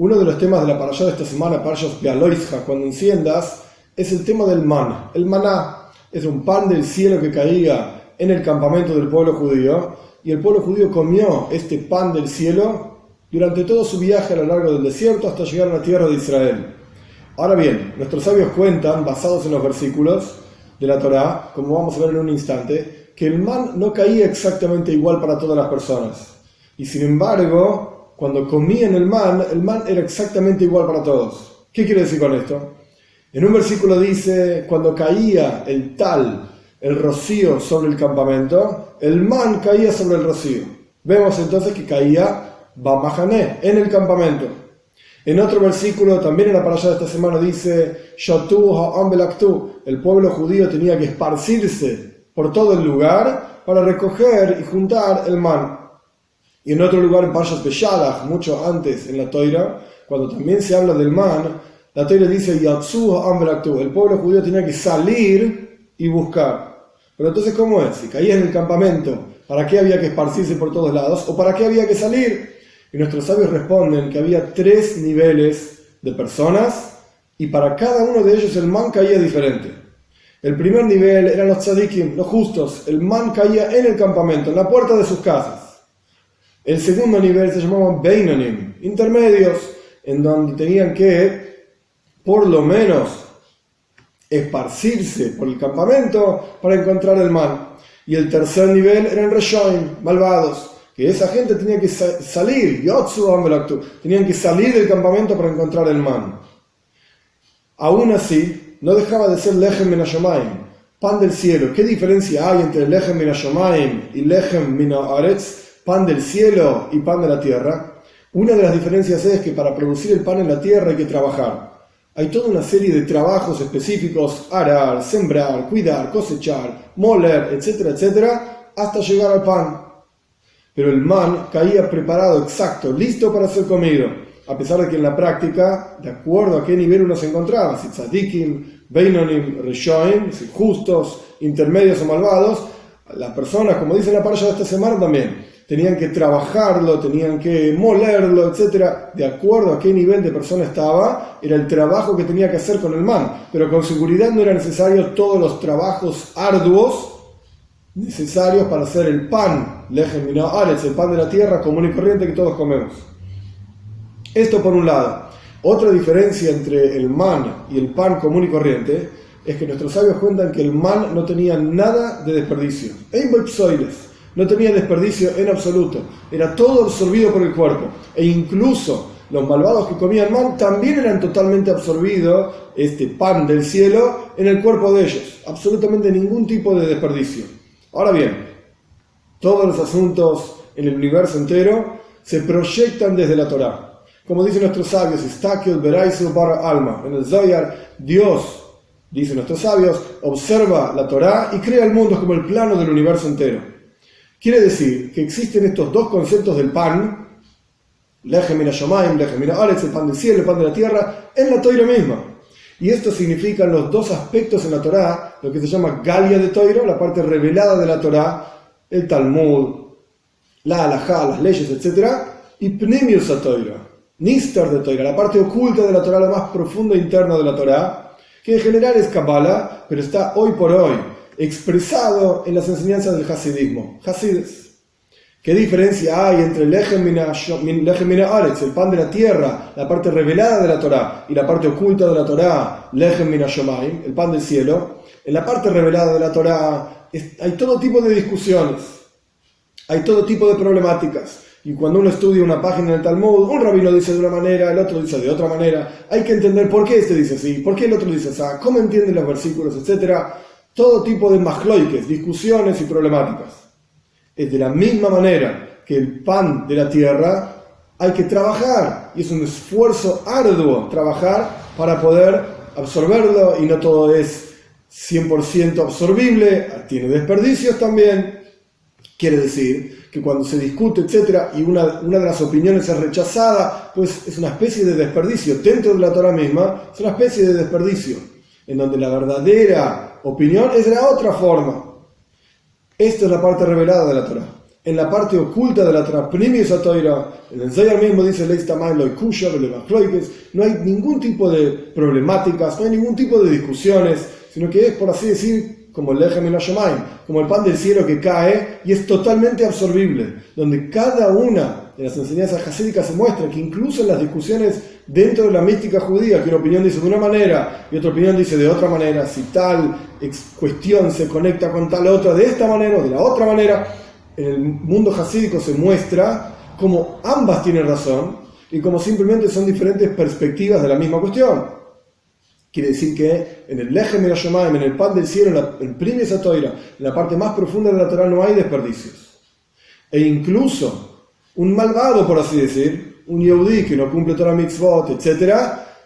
Uno de los temas de la parashá de esta semana, Parshas Be'aloisha, cuando enciendas, es el tema del man. El maná es un pan del cielo que caía en el campamento del pueblo judío, y el pueblo judío comió este pan del cielo durante todo su viaje a lo largo del desierto hasta llegar a la tierra de Israel. Ahora bien, nuestros sabios cuentan, basados en los versículos de la Torá, como vamos a ver en un instante, que el man no caía exactamente igual para todas las personas. Y sin embargo, cuando comían el man era exactamente igual para todos. ¿Qué quiere decir con esto? En un versículo dice, cuando caía el rocío sobre el campamento, el man caía sobre el rocío. Vemos entonces que caía Bamahané, en el campamento. En otro versículo, también en la parashá de esta semana, dice, Shatu ha'am belaktu, el pueblo judío tenía que esparcirse por todo el lugar para recoger y juntar el man. Y en otro lugar, en Parshas Beshalach, mucho antes en la Toira, cuando también se habla del man, la Toira dice, Yatsu ha'am belaktu, el pueblo judío tenía que salir y buscar. Pero entonces, ¿cómo es? Si caía en el campamento, ¿para qué había que esparcirse por todos lados? ¿O para qué había que salir? Y nuestros sabios responden que había 3 niveles de personas, y para cada uno de ellos el man caía diferente. El primer nivel eran los tzadikim, los justos. El man caía en el campamento, en la puerta de sus casas. El segundo nivel se llamaban Beinonim, intermedios, en donde tenían que, por lo menos, esparcirse por el campamento para encontrar el man. Y el tercer nivel eran Reshoim, malvados, que esa gente tenía que salir, tenían que salir del campamento para encontrar el man. Aún así, no dejaba de ser Lechem min hashamayim, pan del cielo. ¿Qué diferencia hay entre Lechem min hashamayim y Lechem min haaretz, pan del cielo y pan de la tierra? Una de las diferencias es que para producir el pan en la tierra hay que trabajar. Hay toda una serie de trabajos específicos, arar, sembrar, cuidar, cosechar, moler, etcétera, etcétera, hasta llegar al pan. Pero el man caía preparado, exacto, listo para ser comido, a pesar de que en la práctica, de acuerdo a qué nivel uno se encontraba, si tzadikim, beinonim, reshoim, si justos, intermedios o malvados, las personas, como dice la parasha de esta semana también, tenían que trabajarlo, tenían que molerlo, etc. De acuerdo a qué nivel de persona estaba, era el trabajo que tenía que hacer con el man. Pero con seguridad no eran necesarios todos los trabajos arduos necesarios para hacer el pan, Lechem min haaretz, el pan de la tierra común y corriente que todos comemos. Esto por un lado. Otra diferencia entre el man y el pan común y corriente es que nuestros sabios cuentan que el man no tenía nada de desperdicio. No tenía desperdicio en absoluto. Era todo absorbido por el cuerpo. E incluso los malvados que comían man también eran totalmente absorbidos, este pan del cielo, en el cuerpo de ellos. Absolutamente ningún tipo de desperdicio. Ahora bien, todos los asuntos en el universo entero se proyectan desde la Torá. Como dicen nuestros sabios, en el Zohar, Dios, dicen nuestros sabios, observa la Torá y crea el mundo como el plano del universo entero. Quiere decir que existen estos dos conceptos del pan, Lechem min hashamayim, Lechem min haaretz, el pan del cielo, el pan de la tierra, en la Torá misma. Y esto significan los dos aspectos en la Torá, lo que se llama Galia de Torá, la parte revelada de la Torá, el Talmud, la Halajá, las leyes, etc. Y Pnimius Torá, Nistar de Torá, la parte oculta de la Torá, la más profunda interna de la Torá, que en general es Kabbalah, pero está hoy por hoy expresado en las enseñanzas del Hasidismo. Hasides. ¿Qué diferencia hay entre Lechem min haaretz, el pan de la tierra, la parte revelada de la Torá, y la parte oculta de la Torá, Lechem min hashamayim, el pan del cielo? En la parte revelada de la Torá hay todo tipo de discusiones, hay todo tipo de problemáticas. Y cuando uno estudia una página del Talmud, un rabino dice de una manera, el otro dice de otra manera. Hay que entender por qué este dice así, por qué el otro dice así, cómo entienden los versículos, etc. Todo tipo de majloikes, discusiones y problemáticas. Es de la misma manera que el pan de la tierra hay que trabajar, y es un esfuerzo arduo trabajar para poder absorberlo, y no todo es 100% absorbible, tiene desperdicios también. Quiere decir que cuando se discute, etc., y una de las opiniones es rechazada, pues es una especie de desperdicio. Dentro de la Torah misma es una especie de desperdicio, en donde la verdadera opinión es de la otra forma. Esta es la parte revelada de la Torá. en la parte oculta de la Torah, en el Zohar mismo dice, no hay ningún tipo de problemáticas, no hay ningún tipo de discusiones, sino que es, por así decir, como el Lechem Hashemayim, como el pan del cielo que cae y es totalmente absorbible, donde cada una de las enseñanzas hasídicas se muestra que incluso en las discusiones dentro de la mística judía, que una opinión dice de una manera y otra opinión dice de otra manera, si tal cuestión se conecta con tal otra de esta manera o de la otra manera, en el mundo hasídico se muestra como ambas tienen razón y como simplemente son diferentes perspectivas de la misma cuestión. Quiere decir que en el Lechem Hashemayim, en el pan del cielo, en Primis HaTorah, en la parte más profunda de la Torah no hay desperdicios. E incluso un malvado, por así decir, un Yehudí que no cumple Torah Mitzvot, etc.,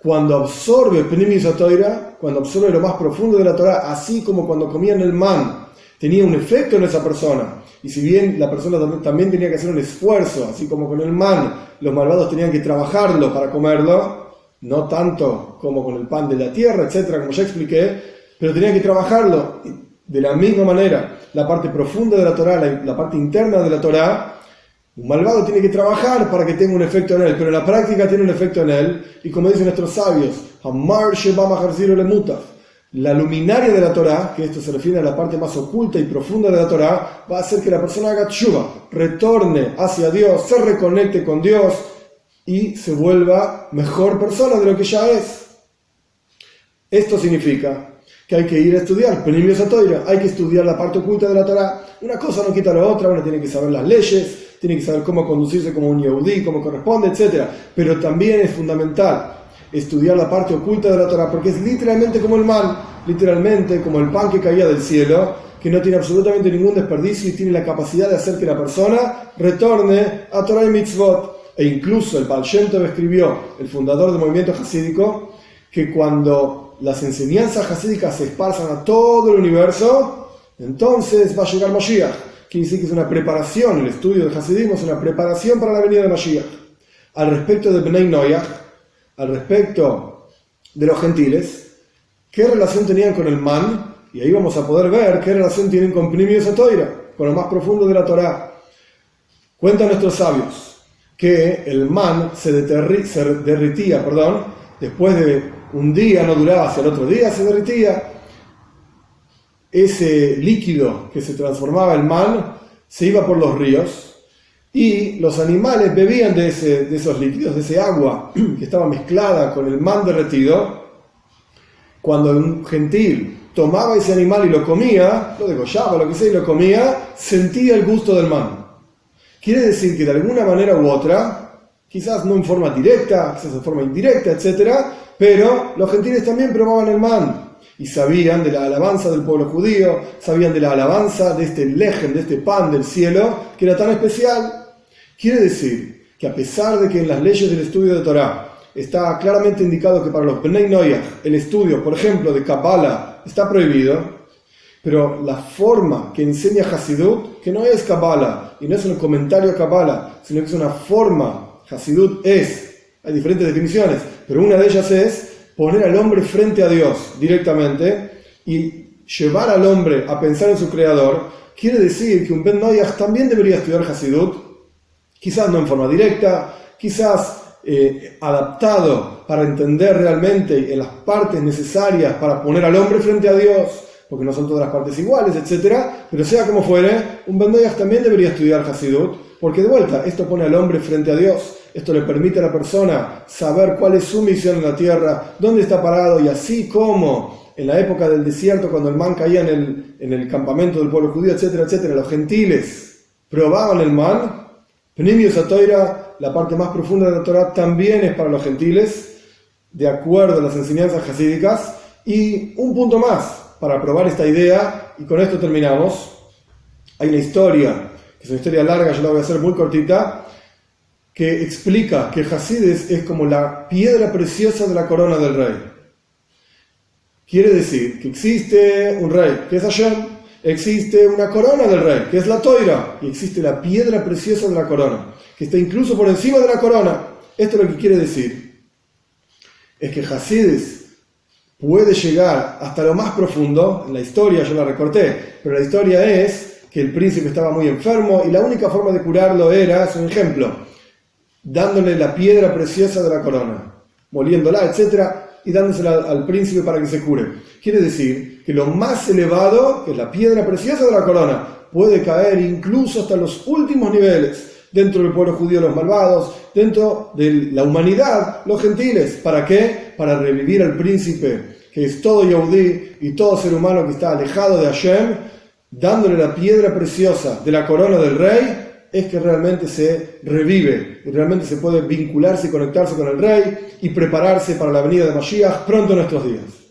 cuando absorbe Primis HaTorah, cuando absorbe lo más profundo de la Torah, así como cuando comían el man, tenía un efecto en esa persona. Y si bien la persona también tenía que hacer un esfuerzo, así como con el man, los malvados tenían que trabajarlo para comerlo, no tanto como con el pan de la tierra, etcétera, como ya expliqué, pero tenían que trabajarlo de la misma manera. La parte profunda de la Torah, la parte interna de la Torah, un malvado tiene que trabajar para que tenga un efecto en él, pero en la práctica tiene un efecto en él. Y como dicen nuestros sabios, la luminaria de la Torah, que esto se refiere a la parte más oculta y profunda de la Torah, va a hacer que la persona haga tshuva, retorne hacia Dios, se reconecte con Dios y se vuelva mejor persona de lo que ya es. Esto significa que hay que ir a estudiar Primis HaTorah, hay que estudiar la parte oculta de la Torah. Una cosa no quita la otra, uno tiene que saber las leyes, tiene que saber cómo conducirse como un Yehudí, cómo corresponde, etc. Pero también es fundamental estudiar la parte oculta de la Torah, porque es literalmente como el man, literalmente como el pan que caía del cielo, que no tiene absolutamente ningún desperdicio y tiene la capacidad de hacer que la persona retorne a Torah y Mitzvot. E incluso el Baal Shem Tov escribió, el fundador del movimiento hasídico, que cuando las enseñanzas hasídicas se esparzan a todo el universo, entonces va a llegar Mashiach. Quiere decir que es una preparación, el estudio del hasidismo es una preparación para la venida de Mashiach. Al respecto de Bnei Noach, al respecto de los gentiles, ¿qué relación tenían con el man? Y ahí vamos a poder ver qué relación tienen con Primis HaTorah, con lo más profundo de la Torah. Cuentan nuestros sabios que el man se derritía, después de un día, no duraba, hacia el otro día se derritía. Ese líquido que se transformaba en man se iba por los ríos y los animales bebían de esos líquidos, de ese agua que estaba mezclada con el man derretido. Cuando un gentil tomaba ese animal y lo comía, lo degollaba, lo que sea, y lo comía, sentía el gusto del man. Quiere decir que de alguna manera u otra, quizás no en forma directa, quizás en forma indirecta, etc., pero los gentiles también probaban el man y sabían de la alabanza del pueblo judío, sabían de la alabanza de este lechem, de este pan del cielo, que era tan especial. Quiere decir que a pesar de que en las leyes del estudio de Torah está claramente indicado que para los Bnei Noach el estudio, por ejemplo, de Kabbalah está prohibido, pero la forma que enseña Hasidut, que no es Kabbalah y no es un comentario a Kabbalah, sino que es una forma, Hasidut hay diferentes definiciones, pero una de ellas es poner al hombre frente a Dios directamente y llevar al hombre a pensar en su creador. Quiere decir que un Ben Noach también debería estudiar Hasidut, quizás no en forma directa, quizás adaptado para entender realmente en las partes necesarias para poner al hombre frente a Dios, porque no son todas las partes iguales, etc. Pero sea como fuere, un Ben Noach también debería estudiar Hasidut, porque de vuelta, esto pone al hombre frente a Dios, esto le permite a la persona saber cuál es su misión en la tierra, dónde está parado, y así como en la época del desierto, cuando el man caía en el campamento del pueblo judío, etcétera, etcétera, los gentiles probaban el man. Primis HaTorah, la parte más profunda de la Torah, también es para los gentiles, de acuerdo a las enseñanzas hasídicas. Y un punto más para probar esta idea, y con esto terminamos. Hay una historia, que es una historia larga, yo la voy a hacer muy cortita, que explica que Hasides es como la piedra preciosa de la corona del rey. Quiere decir que existe un rey, que es Hashem, existe una corona del rey, que es la Toira, y existe la piedra preciosa de la corona, que está incluso por encima de la corona. Esto lo que quiere decir es que Hasides puede llegar hasta lo más profundo. En la historia yo la recorté, pero la historia es que el príncipe estaba muy enfermo y la única forma de curarlo era, es un ejemplo, dándole la piedra preciosa de la corona, moliéndola, etcétera, y dándosela al príncipe para que se cure. Quiere decir que lo más elevado, que es la piedra preciosa de la corona, puede caer incluso hasta los últimos niveles, dentro del pueblo judío los malvados, dentro de la humanidad los gentiles. ¿Para qué? Para revivir al príncipe, que es todo Yehudí y todo ser humano que está alejado de Hashem, dándole la piedra preciosa de la corona del rey, es que realmente se revive, y realmente se puede vincularse y conectarse con el rey y prepararse para la venida de Mashiach pronto en nuestros días.